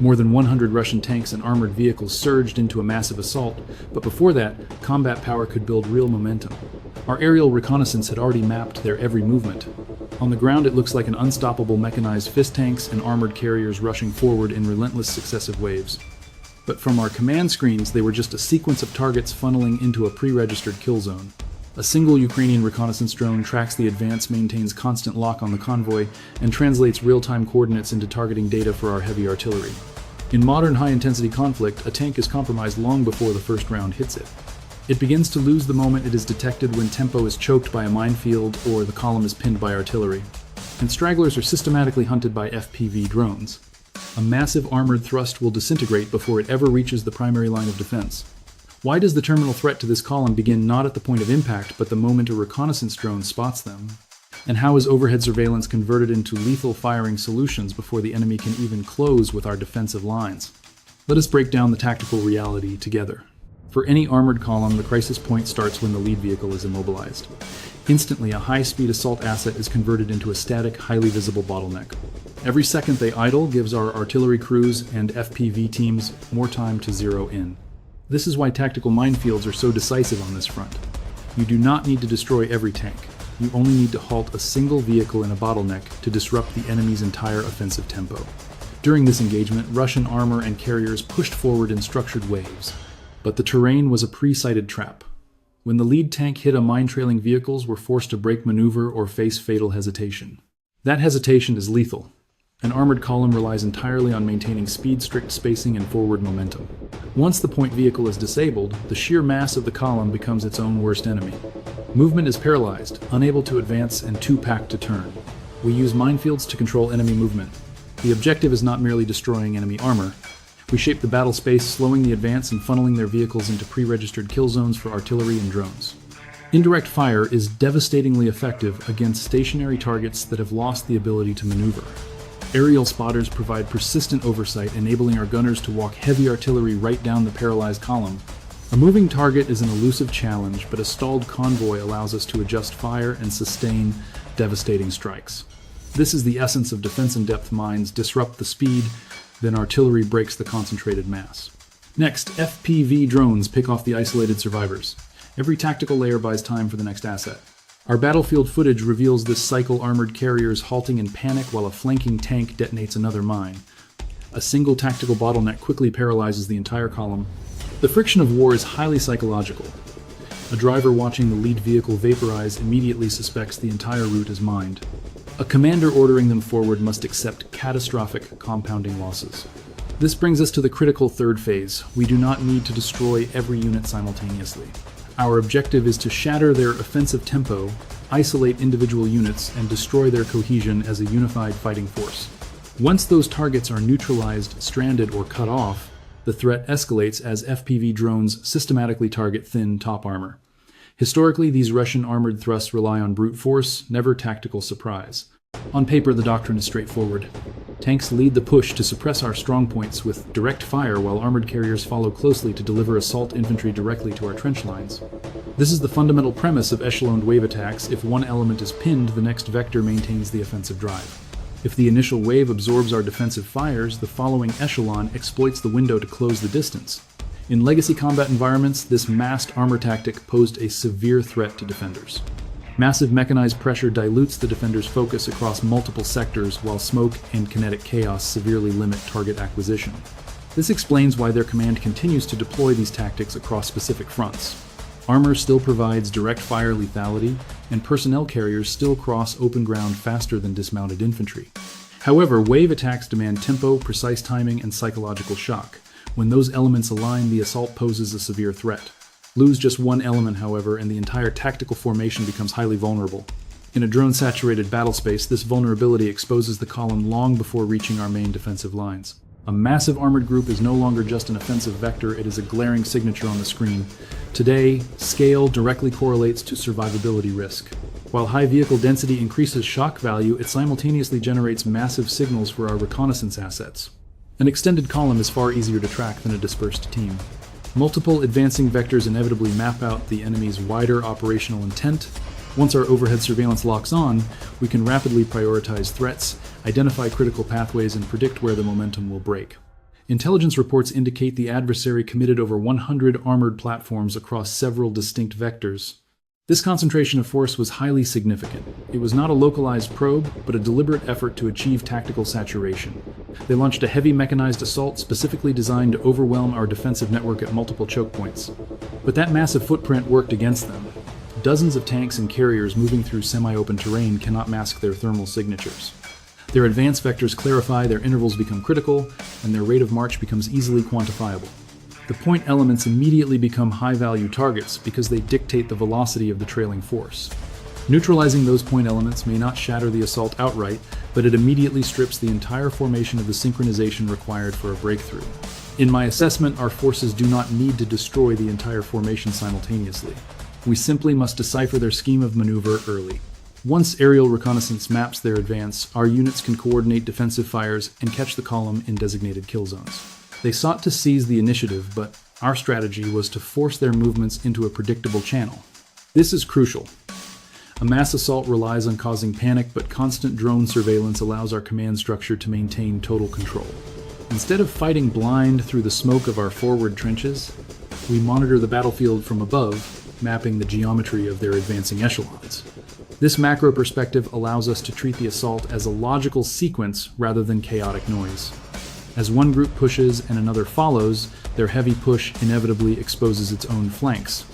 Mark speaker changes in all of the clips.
Speaker 1: More than 100 Russian tanks and armored vehicles surged into a massive assault, but before that, combat power could build real momentum. Our aerial reconnaissance had already mapped their every movement. On the ground, it looks like an unstoppable mechanized fist tanks and armored carriers rushing forward in relentless successive waves. But from our command screens, they were just a sequence of targets funneling into a pre-registered kill zone. A single Ukrainian reconnaissance drone tracks the advance, maintains constant lock on the convoy, and translates real-time coordinates into targeting data for our heavy artillery. In modern high-intensity conflict, a tank is compromised long before the first round hits it. It begins to lose the moment it is detected when tempo is choked by a minefield or the column is pinned by artillery. And stragglers are systematically hunted by FPV drones. A massive armored thrust will disintegrate before it ever reaches the primary line of defense. Why does the terminal threat to this column begin not at the point of impact, but the moment a reconnaissance drone spots them? And how is overhead surveillance converted into lethal firing solutions before the enemy can even close with our defensive lines? Let us break down the tactical reality together. For any armored column, the crisis point starts when the lead vehicle is immobilized. Instantly, a high-speed assault asset is converted into a static, highly visible bottleneck. Every second they idle gives our artillery crews and FPV teams more time to zero in. This is why tactical minefields are so decisive on this front. You do not need to destroy every tank. You only need to halt a single vehicle in a bottleneck to disrupt the enemy's entire offensive tempo. During this engagement, Russian armor and carriers pushed forward in structured waves. But the terrain was a pre-sighted trap. When the lead tank hit a mine-trailing vehicles were forced to break maneuver or face fatal hesitation. That hesitation is lethal. An armored column relies entirely on maintaining speed, strict spacing, and forward momentum. Once the point vehicle is disabled, the sheer mass of the column becomes its own worst enemy. Movement is paralyzed, unable to advance, and too packed to turn. We use minefields to control enemy movement. The objective is not merely destroying enemy armor. We shape the battle space, slowing the advance and funneling their vehicles into pre-registered kill zones for artillery and drones. Indirect fire is devastatingly effective against stationary targets that have lost the ability to maneuver. Aerial spotters provide persistent oversight, enabling our gunners to walk heavy artillery right down the paralyzed column. A moving target is an elusive challenge, but a stalled convoy allows us to adjust fire and sustain devastating strikes. This is the essence of defense-in-depth mines: disrupt the speed, then artillery breaks the concentrated mass. Next, FPV drones pick off the isolated survivors. Every tactical layer buys time for the next asset. Our battlefield footage reveals this cycle: armored carriers halting in panic while a flanking tank detonates another mine. A single tactical bottleneck quickly paralyzes the entire column. The friction of war is highly psychological. A driver watching the lead vehicle vaporize immediately suspects the entire route is mined. A commander ordering them forward must accept catastrophic compounding losses. This brings us to the critical third phase. We do not need to destroy every unit simultaneously. Our objective is to shatter their offensive tempo, isolate individual units, and destroy their cohesion as a unified fighting force. Once those targets are neutralized, stranded, or cut off, the threat escalates as FPV drones systematically target thin top armor. Historically, these Russian armored thrusts rely on brute force, never tactical surprise. On paper, the doctrine is straightforward. Tanks lead the push to suppress our strongpoints with direct fire, while armored carriers follow closely to deliver assault infantry directly to our trench lines. This is the fundamental premise of echeloned wave attacks. If one element is pinned, the next vector maintains the offensive drive. If the initial wave absorbs our defensive fires, the following echelon exploits the window to close the distance. In legacy combat environments, this massed armor tactic posed a severe threat to defenders. Massive mechanized pressure dilutes the defender's focus across multiple sectors, while smoke and kinetic chaos severely limit target acquisition. This explains why their command continues to deploy these tactics across specific fronts. Armor still provides direct fire lethality, and personnel carriers still cross open ground faster than dismounted infantry. However, wave attacks demand tempo, precise timing, and psychological shock. When those elements align, the assault poses a severe threat. Lose just one element, however, and the entire tactical formation becomes highly vulnerable. In a drone-saturated battle space, this vulnerability exposes the column long before reaching our main defensive lines. A massive armored group is no longer just an offensive vector, it is a glaring signature on the screen. Today, scale directly correlates to survivability risk. While high vehicle density increases shock value, it simultaneously generates massive signals for our reconnaissance assets. An extended column is far easier to track than a dispersed team. Multiple advancing vectors inevitably map out the enemy's wider operational intent. Once our overhead surveillance locks on, we can rapidly prioritize threats, identify critical pathways, and predict where the momentum will break. Intelligence reports indicate the adversary committed over 100 armored platforms across several distinct vectors. This concentration of force was highly significant. It was not a localized probe, but a deliberate effort to achieve tactical saturation. They launched a heavy mechanized assault specifically designed to overwhelm our defensive network at multiple choke points. But that massive footprint worked against them. Dozens of tanks and carriers moving through semi-open terrain cannot mask their thermal signatures. Their advanced vectors clarify, their intervals become critical, and their rate of march becomes easily quantifiable. The point elements immediately become high-value targets because they dictate the velocity of the trailing force. Neutralizing those point elements may not shatter the assault outright, but it immediately strips the entire formation of the synchronization required for a breakthrough. In my assessment, our forces do not need to destroy the entire formation simultaneously. We simply must decipher their scheme of maneuver early. Once aerial reconnaissance maps their advance, our units can coordinate defensive fires and catch the column in designated kill zones. They sought to seize the initiative, but our strategy was to force their movements into a predictable channel. This is crucial. A mass assault relies on causing panic, but constant drone surveillance allows our command structure to maintain total control. Instead of fighting blind through the smoke of our forward trenches, we monitor the battlefield from above, mapping the geometry of their advancing echelons. This macro perspective allows us to treat the assault as a logical sequence rather than chaotic noise. As one group pushes and another follows, their heavy push inevitably exposes its own flanks.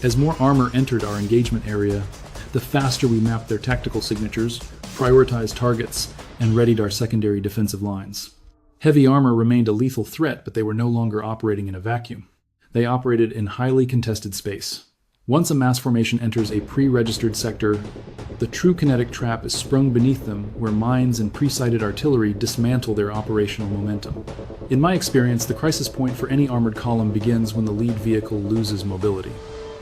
Speaker 1: As more armor entered our engagement area, the faster we mapped their tactical signatures, prioritized targets, and readied our secondary defensive lines. Heavy armor remained a lethal threat, but they were no longer operating in a vacuum. They operated in highly contested space. Once a mass formation enters a pre-registered sector, the true kinetic trap is sprung beneath them, where mines and pre-sighted artillery dismantle their operational momentum. In my experience, the crisis point for any armored column begins when the lead vehicle loses mobility.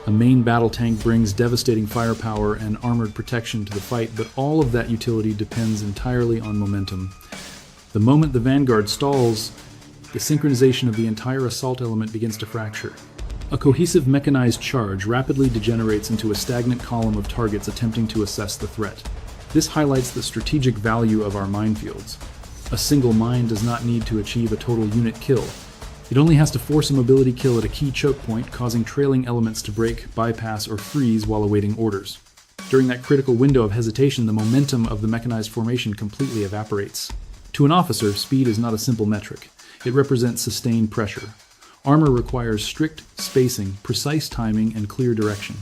Speaker 1: A main battle tank brings devastating firepower and armored protection to the fight, but all of that utility depends entirely on momentum. The moment the vanguard stalls, the synchronization of the entire assault element begins to fracture. A cohesive mechanized charge rapidly degenerates into a stagnant column of targets attempting to assess the threat. This highlights the strategic value of our minefields. A single mine does not need to achieve a total unit kill. It only has to force a mobility kill at a key choke point, causing trailing elements to break, bypass, or freeze while awaiting orders. During that critical window of hesitation, the momentum of the mechanized formation completely evaporates. To an officer, speed is not a simple metric. It represents sustained pressure. Armor requires strict spacing, precise timing, and clear direction.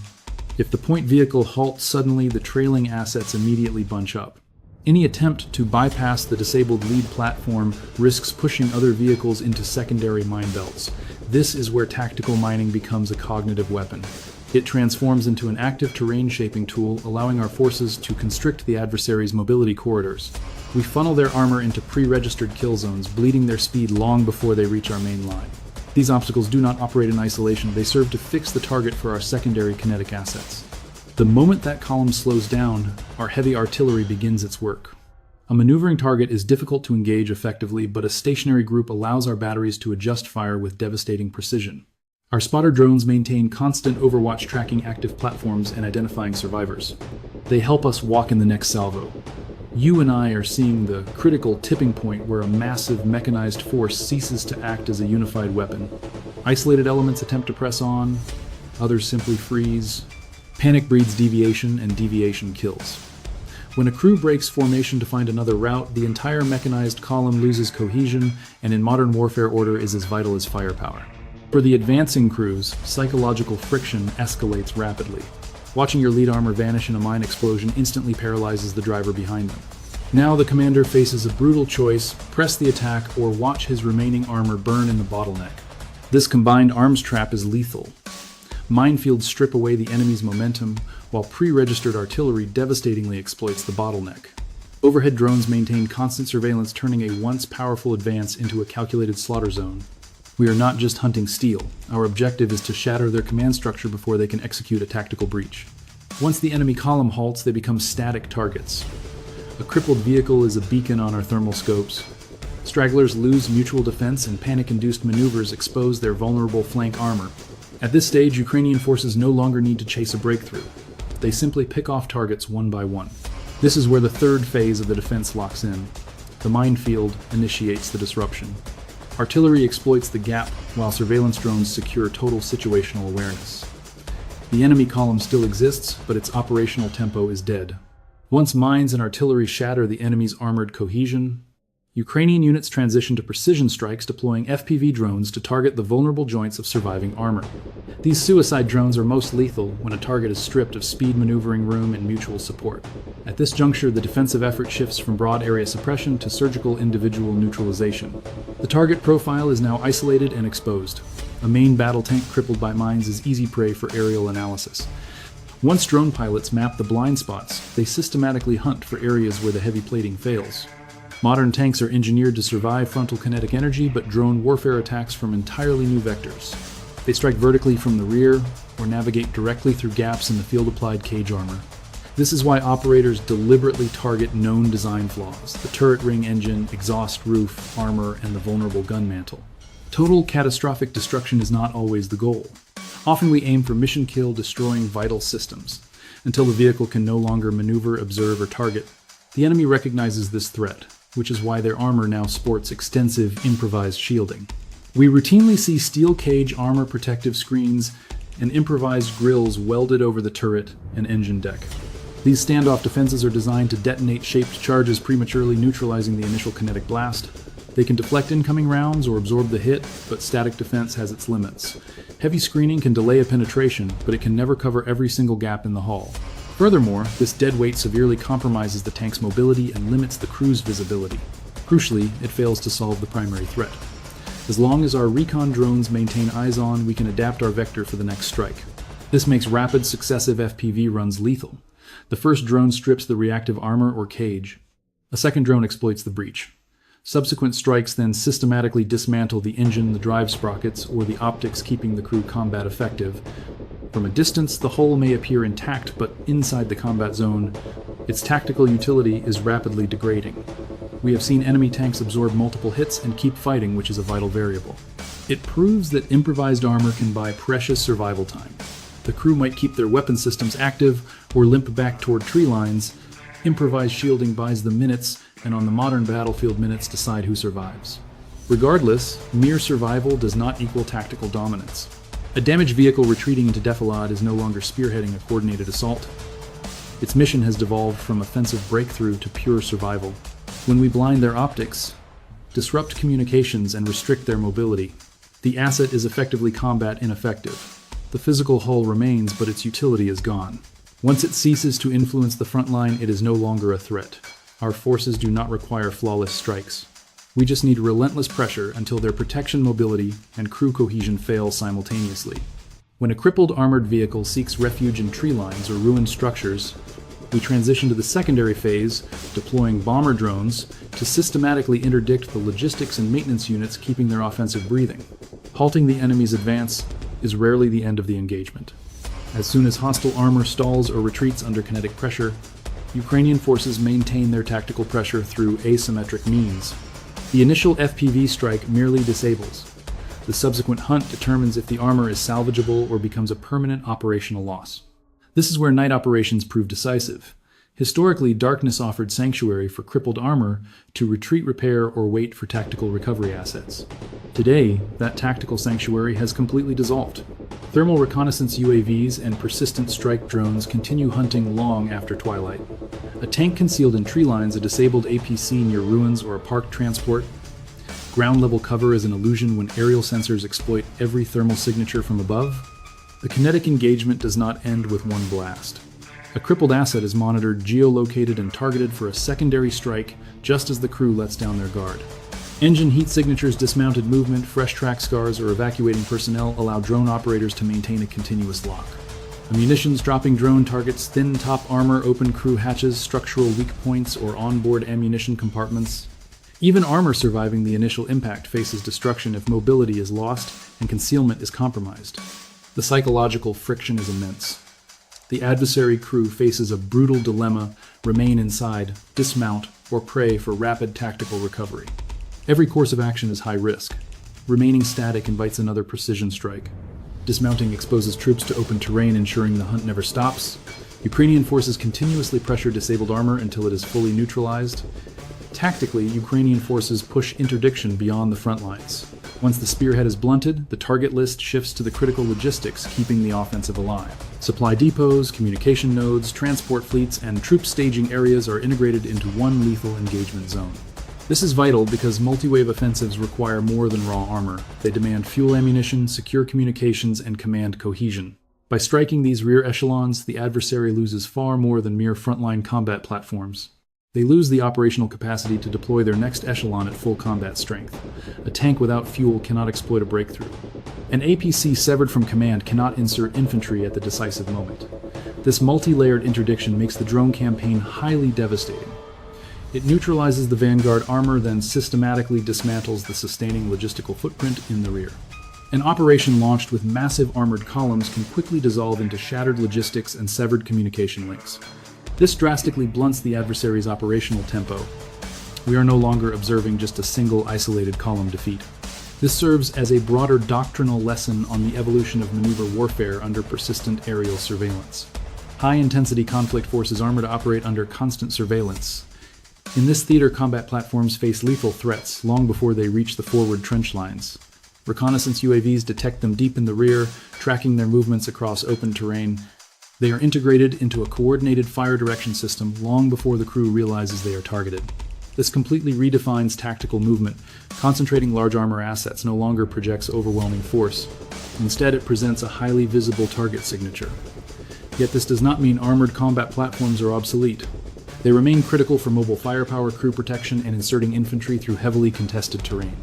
Speaker 1: If the point vehicle halts suddenly, the trailing assets immediately bunch up. Any attempt to bypass the disabled lead platform risks pushing other vehicles into secondary mine belts. This is where tactical mining becomes a cognitive weapon. It transforms into an active terrain shaping tool, allowing our forces to constrict the adversary's mobility corridors. We funnel their armor into pre-registered kill zones, bleeding their speed long before they reach our main line. These obstacles do not operate in isolation, they serve to fix the target for our secondary kinetic assets. The moment that column slows down, our heavy artillery begins its work. A maneuvering target is difficult to engage effectively, but a stationary group allows our batteries to adjust fire with devastating precision. Our spotter drones maintain constant overwatch, tracking active platforms and identifying survivors. They help us walk in the next salvo. You and I are seeing the critical tipping point where a massive mechanized force ceases to act as a unified weapon. Isolated elements attempt to press on, others simply freeze. Panic breeds deviation, and deviation kills. When a crew breaks formation to find another route, the entire mechanized column loses cohesion, and in modern warfare, order is as vital as firepower. For the advancing crews, psychological friction escalates rapidly. Watching your lead armor vanish in a mine explosion instantly paralyzes the driver behind them. Now the commander faces a brutal choice: press the attack or watch his remaining armor burn in the bottleneck. This combined arms trap is lethal. Minefields strip away the enemy's momentum, while pre-registered artillery devastatingly exploits the bottleneck. Overhead drones maintain constant surveillance, turning a once powerful advance into a calculated slaughter zone. We are not just hunting steel. Our objective is to shatter their command structure before they can execute a tactical breach. Once the enemy column halts, they become static targets. A crippled vehicle is a beacon on our thermal scopes. Stragglers lose mutual defense and panic-induced maneuvers expose their vulnerable flank armor. At this stage, Ukrainian forces no longer need to chase a breakthrough. They simply pick off targets one by one. This is where the third phase of the defense locks in. The minefield initiates the disruption. Artillery exploits the gap, while surveillance drones secure total situational awareness. The enemy column still exists, but its operational tempo is dead. Once mines and artillery shatter the enemy's armored cohesion, Ukrainian units transition to precision strikes, deploying FPV drones to target the vulnerable joints of surviving armor. These suicide drones are most lethal when a target is stripped of speed, maneuvering room, and mutual support. At this juncture, the defensive effort shifts from broad area suppression to surgical individual neutralization. The target profile is now isolated and exposed. A main battle tank crippled by mines is easy prey for aerial analysis. Once drone pilots map the blind spots, they systematically hunt for areas where the heavy plating fails. Modern tanks are engineered to survive frontal kinetic energy, but drone warfare attacks from entirely new vectors. They strike vertically from the rear, or navigate directly through gaps in the field-applied cage armor. This is why operators deliberately target known design flaws: the turret ring engine, exhaust roof, armor, and the vulnerable gun mantle. Total catastrophic destruction is not always the goal. Often we aim for mission kill, destroying vital systems, until the vehicle can no longer maneuver, observe, or target. The enemy recognizes this threat, which is why their armor now sports extensive improvised shielding. We routinely see steel cage armor, protective screens, and improvised grills welded over the turret and engine deck. These standoff defenses are designed to detonate shaped charges, prematurely neutralizing the initial kinetic blast. They can deflect incoming rounds or absorb the hit, but static defense has its limits. Heavy screening can delay a penetration, but it can never cover every single gap in the hull. Furthermore, this dead weight severely compromises the tank's mobility and limits the crew's visibility. Crucially, it fails to solve the primary threat. As long as our recon drones maintain eyes on, we can adapt our vector for the next strike. This makes rapid, successive FPV runs lethal. The first drone strips the reactive armor or cage. A second drone exploits the breach. Subsequent strikes then systematically dismantle the engine, the drive sprockets, or the optics, keeping the crew combat effective. From a distance, the hull may appear intact, but inside the combat zone, its tactical utility is rapidly degrading. We have seen enemy tanks absorb multiple hits and keep fighting, which is a vital variable. It proves that improvised armor can buy precious survival time. The crew might keep their weapon systems active or limp back toward tree lines. Improvised shielding buys them minutes, and on the modern battlefield, minutes decide who survives. Regardless, mere survival does not equal tactical dominance. A damaged vehicle retreating into defilade is no longer spearheading a coordinated assault. Its mission has devolved from offensive breakthrough to pure survival. When we blind their optics, disrupt communications, and restrict their mobility, the asset is effectively combat ineffective. The physical hull remains, but its utility is gone. Once it ceases to influence the front line, it is no longer a threat. Our forces do not require flawless strikes. We just need relentless pressure until their protection, mobility, and crew cohesion fail simultaneously. When a crippled armored vehicle seeks refuge in tree lines or ruined structures, we transition to the secondary phase, deploying bomber drones to systematically interdict the logistics and maintenance units, keeping their offensive breathing. Halting the enemy's advance is rarely the end of the engagement. As soon as hostile armor stalls or retreats under kinetic pressure, Ukrainian forces maintain their tactical pressure through asymmetric means. The initial FPV strike merely disables. The subsequent hunt determines if the armor is salvageable or becomes a permanent operational loss. This is where night operations prove decisive. Historically, darkness offered sanctuary for crippled armor to retreat, repair, or wait for tactical recovery assets. Today, that tactical sanctuary has completely dissolved. Thermal reconnaissance UAVs and persistent strike drones continue hunting long after twilight. A tank concealed in tree lines, a disabled APC near ruins, or a parked transport. Ground-level cover is an illusion when aerial sensors exploit every thermal signature from above. The kinetic engagement does not end with one blast. A crippled asset is monitored, geolocated, and targeted for a secondary strike just as the crew lets down their guard. Engine heat signatures, dismounted movement, fresh track scars, or evacuating personnel allow drone operators to maintain a continuous lock. A munitions dropping drone targets thin top armor, open crew hatches, structural weak points, or onboard ammunition compartments. Even armor surviving the initial impact faces destruction if mobility is lost and concealment is compromised. The psychological friction is immense. The adversary crew faces a brutal dilemma: remain inside, dismount, or pray for rapid tactical recovery. Every course of action is high risk. Remaining static invites another precision strike. Dismounting exposes troops to open terrain, ensuring the hunt never stops. Ukrainian forces continuously pressure disabled armor until it is fully neutralized. Tactically, Ukrainian forces push interdiction beyond the front lines. Once the spearhead is blunted, the target list shifts to the critical logistics, keeping the offensive alive. Supply depots, communication nodes, transport fleets, and troop staging areas are integrated into one lethal engagement zone. This is vital because multi-wave offensives require more than raw armor. They demand fuel ammunition, secure communications, and command cohesion. By striking these rear echelons, the adversary loses far more than mere frontline combat platforms. They lose the operational capacity to deploy their next echelon at full combat strength. A tank without fuel cannot exploit a breakthrough. An APC severed from command cannot insert infantry at the decisive moment. This multi-layered interdiction makes the drone campaign highly devastating. It neutralizes the vanguard armor, then systematically dismantles the sustaining logistical footprint in the rear. An operation launched with massive armored columns can quickly dissolve into shattered logistics and severed communication links. This drastically blunts the adversary's operational tempo. We are no longer observing just a single isolated column defeat. This serves as a broader doctrinal lesson on the evolution of maneuver warfare under persistent aerial surveillance. High-intensity conflict forces armor to operate under constant surveillance. In this theater, combat platforms face lethal threats long before they reach the forward trench lines. Reconnaissance UAVs detect them deep in the rear, tracking their movements across open terrain. They are integrated into a coordinated fire direction system long before the crew realizes they are targeted. This completely redefines tactical movement. Concentrating large armor assets no longer projects overwhelming force. Instead, it presents a highly visible target signature. Yet this does not mean armored combat platforms are obsolete. They remain critical for mobile firepower, crew protection, and inserting infantry through heavily contested terrain.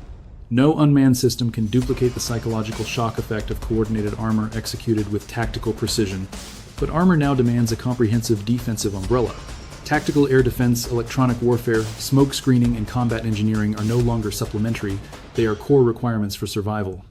Speaker 1: No unmanned system can duplicate the psychological shock effect of coordinated armor executed with tactical precision. But armor now demands a comprehensive defensive umbrella. Tactical air defense, electronic warfare, smoke screening, and combat engineering are no longer supplementary. They are core requirements for survival.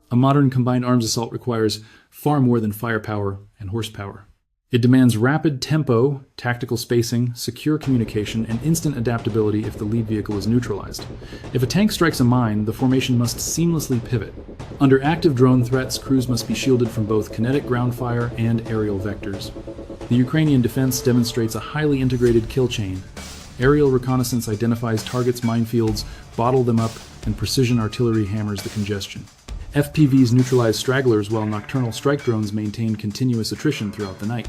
Speaker 1: A modern combined arms assault requires far more than firepower and horsepower. It demands rapid tempo, tactical spacing, secure communication, and instant adaptability if the lead vehicle is neutralized. If a tank strikes a mine, the formation must seamlessly pivot. Under active drone threats, crews must be shielded from both kinetic ground fire and aerial vectors. The Ukrainian defense demonstrates a highly integrated kill chain. Aerial reconnaissance identifies targets' minefields, bottle them up, and precision artillery hammers the congestion. FPVs neutralize stragglers while nocturnal strike drones maintain continuous attrition throughout the night.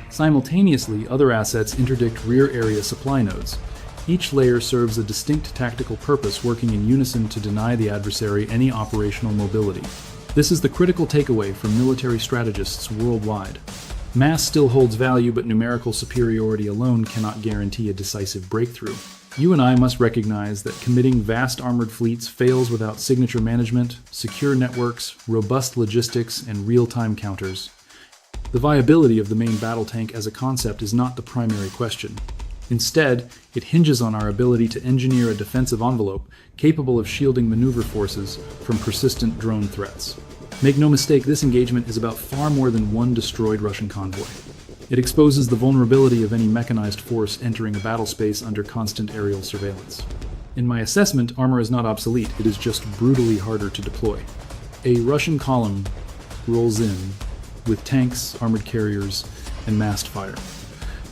Speaker 1: Simultaneously, other assets interdict rear area supply nodes. Each layer serves a distinct tactical purpose, working in unison to deny the adversary any operational mobility. This is the critical takeaway from military strategists worldwide. Mass still holds value, but numerical superiority alone cannot guarantee a decisive breakthrough. You and I must recognize that committing vast armored fleets fails without signature management, secure networks, robust logistics, and real-time counters. The viability of the main battle tank as a concept is not the primary question. Instead, it hinges on our ability to engineer a defensive envelope capable of shielding maneuver forces from persistent drone threats. Make no mistake, this engagement is about far more than one destroyed Russian convoy. It exposes the vulnerability of any mechanized force entering a battle space under constant aerial surveillance. In my assessment, armor is not obsolete, it is just brutally harder to deploy. A Russian column rolls in with tanks, armored carriers, and massed fire.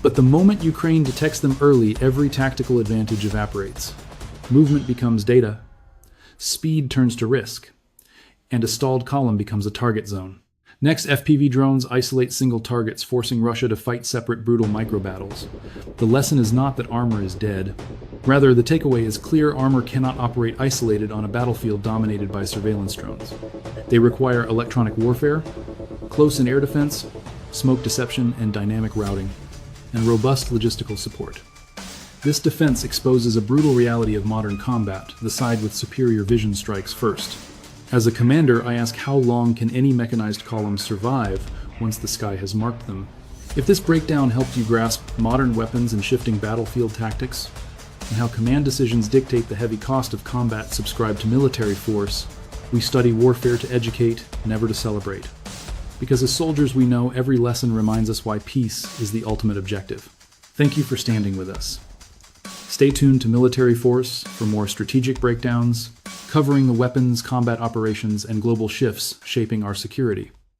Speaker 1: But the moment Ukraine detects them early, every tactical advantage evaporates. Movement becomes data, speed turns to risk, and a stalled column becomes a target zone. Next, FPV drones isolate single targets, forcing Russia to fight separate brutal micro-battles. The lesson is not that armor is dead. Rather, the takeaway is clear: armor cannot operate isolated on a battlefield dominated by surveillance drones. They require electronic warfare, close and air defense, smoke deception and dynamic routing, and robust logistical support. This defense exposes a brutal reality of modern combat: the side with superior vision strikes first. As a commander, I ask, how long can any mechanized column survive once the sky has marked them? If this breakdown helped you grasp modern weapons and shifting battlefield tactics, and how command decisions dictate the heavy cost of combat subscribed to military force, we study warfare to educate, never to celebrate. Because as soldiers we know every lesson reminds us why peace is the ultimate objective. Thank you for standing with us. Stay tuned to Military Force for more strategic breakdowns, covering the weapons, combat operations, and global shifts shaping our security.